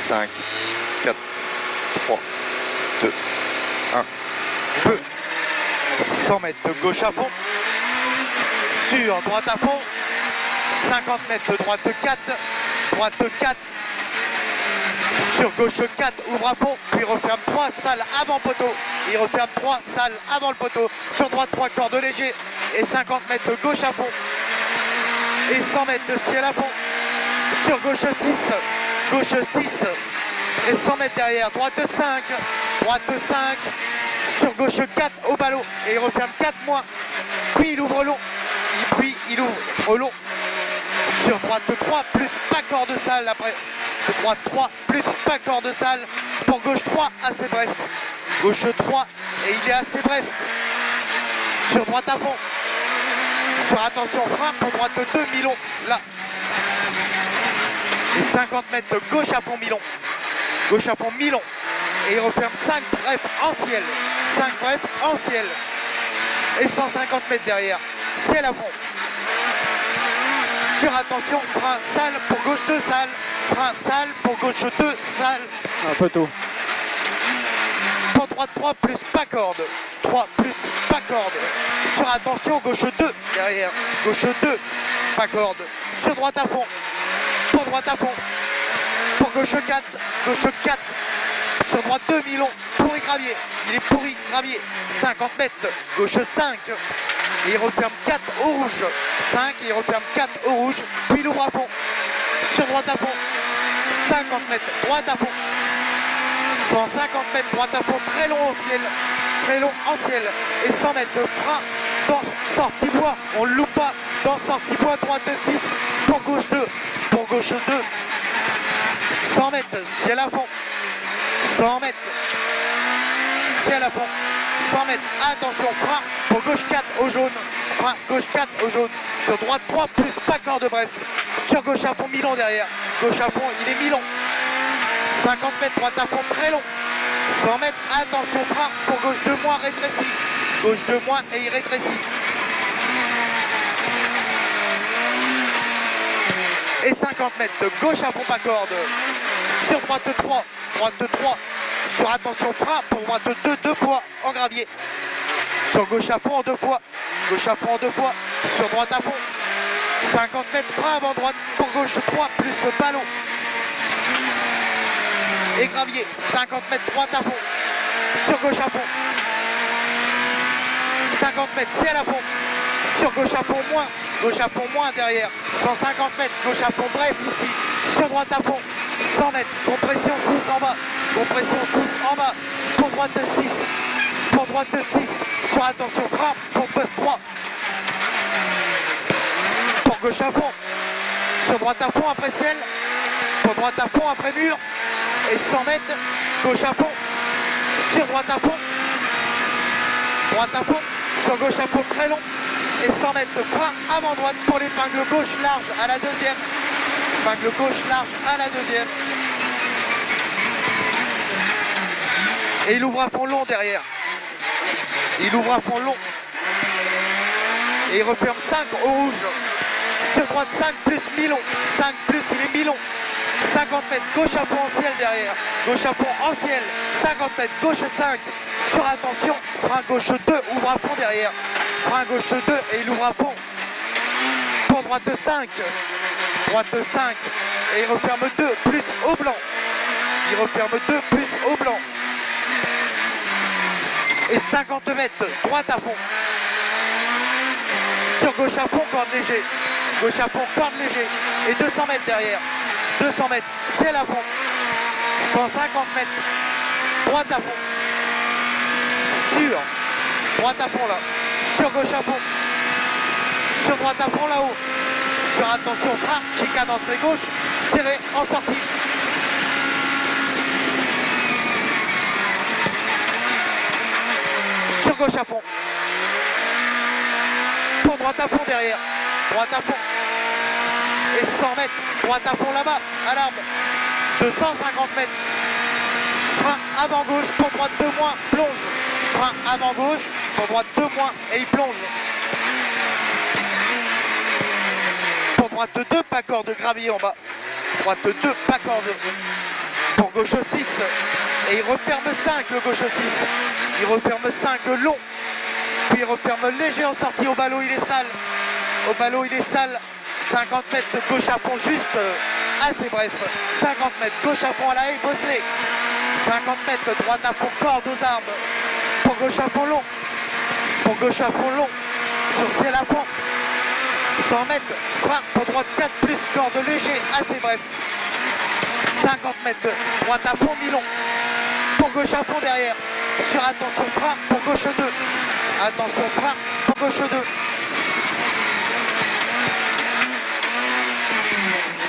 5, 4, 3, 2, 1. Feu. 100 mètres de gauche à fond. Sur droite à fond. 50 mètres de droite 4. Droite 4. Sur gauche 4, ouvre à fond, puis referme 3, salle avant poteau. Il referme 3, salle avant le poteau. Sur droite 3, corde léger. Et 50 mètres de gauche à fond. Et 100 mètres de ciel à fond. Sur gauche 6, gauche 6. Et 100 mètres derrière, droite 5, droite 5. Sur gauche 4 au ballot. Et il referme 4 moins. Puis il ouvre long. Puis il ouvre long. Sur droite 3, plus pas corde salle après. Droite 3, plus pas corde salle. Pour gauche 3, assez bref. Gauche 3, et il est assez bref. Sur droite à fond. Sur attention, frein pour droite 2, Milon. Là. Et 50 mètres de gauche à fond, Milon. Gauche à fond, Milon. Et il referme 5 bref en ciel. 5 bref en ciel. Et 150 mètres derrière. Ciel à fond. Sur attention, frein salle pour gauche 2 salle. Frein salle pour gauche 2 salle. Un peu tôt. Pour droite 3 plus pas corde. 3 plus pas corde. Sur attention, gauche 2 derrière. Gauche 2, pas corde. Sur droite à fond. Pour droite à fond. Pour gauche 4. Gauche 4. Sur droite 2, Milon. Pourri gravier. Il est pourri gravier. 50 mètres. Gauche 5. Et il referme 4 au rouge. 5, et il referme 4 au rouge. Puis il ouvre à fond. Sur droite à fond. 50 mètres. Droite à fond. 150 mètres. Droite à fond. Très long au ciel. Très long en ciel. Et 100 mètres de frein dans sortie bois. On ne loupe pas. Dans sortie bois. Droite 6. Pour gauche 2. Pour gauche 2. 100 mètres. Ciel à fond. 100 mètres. Ciel à fond. 100 mètres. Attention. Frein pour gauche 4 au jaune. Frein gauche 4 au jaune. Sur droite 3 plus pas corde bref. Sur gauche à fond, Milon derrière. Gauche à fond, il est Milon. 50 mètres, droite à fond, très long. 100 mètres, attention, frein pour gauche 2 moins, rétréci. Gauche 2 moins et il rétrécit. Et 50 mètres de gauche à fond, pas corde. Sur droite 3, droite 3. Sur attention, frein pour droite 2, 2 fois en gravier. Sur gauche à fond en 2 fois. Gauche à fond en 2 fois. Sur droite à fond. 50 mètres, frein avant droite pour gauche 3 plus ballon. Et gravier. 50 mètres, droite à fond. Sur gauche à fond. 50 mètres, ciel à fond. Sur gauche à fond moins. Gauche à fond moins derrière. 150 mètres, gauche à fond bref ici. Sur droite à fond. 100 mètres, compression 6 en bas. Compression 6 en bas. Pour droite 6. Pour droite 6. Sur attention, frein pour poste 3. Pour gauche à fond. Sur droite à fond après ciel. Pour droite à fond après mur. Et 100 mètres. Gauche à fond. Sur droite à fond. Droite à fond. Sur gauche à fond très long. Et 100 mètres frein avant droite pour l'épingle gauche large à la deuxième. Épingle gauche large à la deuxième. Et il ouvre à fond long derrière. Il ouvre à fond long. Et il referme 5 au rouge. Sur droite 5 plus Milon. 5 plus il est Milon. 50 mètres gauche à fond en ciel derrière. Gauche à fond en ciel. 50 mètres gauche 5. Sur attention. Frein gauche 2. Ouvre à fond derrière. Frein gauche 2 et il ouvre à fond. Pour droite 5. Droite 5. Et il referme 2 plus au blanc. Il referme 2 plus au blanc. Et 50 mètres, droite à fond. Sur gauche à fond, corde léger. Gauche à fond, corde léger. Et 200 mètres derrière. 200 mètres, ciel à fond. 150 mètres, droite à fond. Sur, droite à fond là. Sur gauche à fond. Sur droite à fond là-haut. Sur attention, frein, chicane entrée gauche. Serré en sortie. Sur gauche à fond. Pour droite à fond derrière. Droite à fond. Et 100 mètres. Droite à fond là-bas. À l'arbre. De 150 mètres. Frein avant gauche. Pour droite 2 moins. Plonge. Frein avant gauche. Pour droite 2 moins. Et il plonge. Pour droite 2. Pas corde gravier en bas. Droite 2. Pas corde. pour gauche 6. Et il referme 5, le gauche 6. Il referme 5 long. Puis il referme léger en sortie. Au ballot, il est sale. Au ballot, il est sale. 50 mètres gauche à fond, juste assez bref. 50 mètres gauche à fond à la haie, Bosley. 50 mètres droite à fond, corde aux armes. Pour gauche à fond long. Pour gauche à fond long. Sur ciel à fond. 100 mètres, frein pour droite 4 plus corde léger, assez bref. 50 mètres, droite à fond, mi-long. Pour gauche à fond derrière. Sur attention frein pour gauche 2. Attention frein pour gauche 2.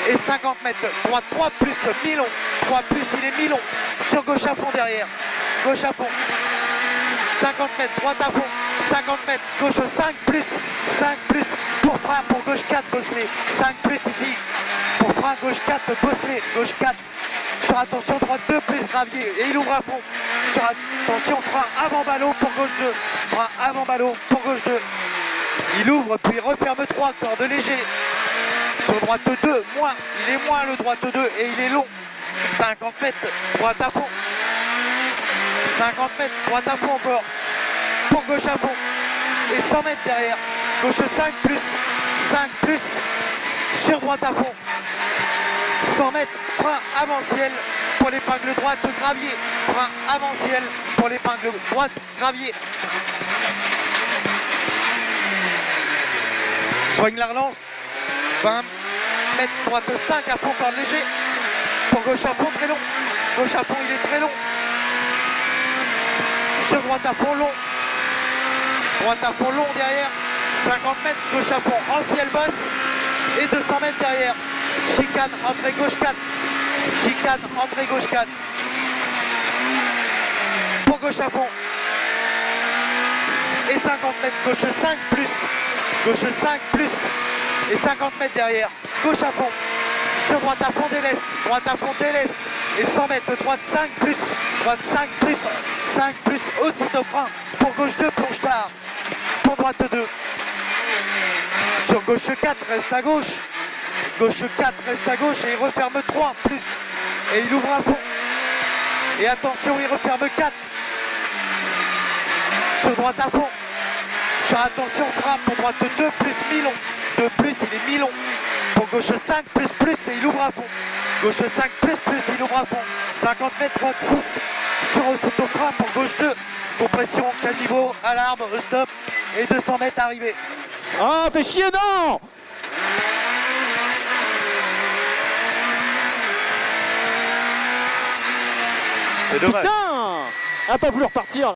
Et 50 mètres, droite 3 plus, mi-long. 3 plus, il est mi-long. Sur gauche à fond derrière. Gauche à fond. 50 mètres, droite à fond. 50 mètres, gauche 5 plus. 5 plus. Pour frein pour gauche 4, Bosley. 5 plus ici. Pour frein gauche 4, Bosley. Gauche 4. Sur attention droite 2 plus gravier. Et il ouvre à fond. Sur attention frein avant ballot pour gauche 2. Frein avant ballot pour gauche 2. Il ouvre puis il referme 3, corde léger. Sur droite 2, moins. Il est moins le droite 2 et il est long. 50 mètres, droite à fond. 50 mètres, droite à fond encore. Pour gauche à fond. Et 100 mètres derrière. Gauche 5 plus. 5 plus. Sur droite à fond. 100 mètres, frein avant ciel pour l'épingle droite, gravier. Frein avant ciel pour l'épingle droite, gravier. Soigne la relance. 20 mètres, droite 5 à fond, corde léger. Pour gauche à fond, très long. Gauche à fond, il est très long. Sur droite à fond, long. Droite à fond, long derrière. 50 mètres, gauche à fond, en ciel bosse. Et 200 mètres derrière. Chicane, entrée gauche 4. Chicane, entrée gauche 4. Pour gauche à fond. Et 50 mètres, gauche 5 plus. Gauche 5 plus. Et 50 mètres derrière. Gauche à fond. Sur droite à fond des l'Est. Droite à fond des l'Est. Et 100 mètres, droite 5 plus. Droite 5 plus. 5 plus. Aussitôt frein. Pour gauche 2, plonge tard. Pour droite 2. Sur gauche 4, reste à gauche. Gauche 4, reste à gauche et il referme 3 plus. Et il ouvre à fond. Et attention, il referme 4. Sur droite à fond. Sur attention, frappe pour droite 2 plus mi-long. 2 plus, il est mi-long. Pour gauche 5 plus plus et il ouvre à fond. Gauche 5 plus plus, il ouvre à fond. 50 mètres, droite 6. Sur aussitôt frein pour gauche 2. Compression, caniveau, alarme, stop. Et 200 mètres arrivé. Ah, fais chier, non! C'est dommage. Putain! Ah, pas voulu repartir.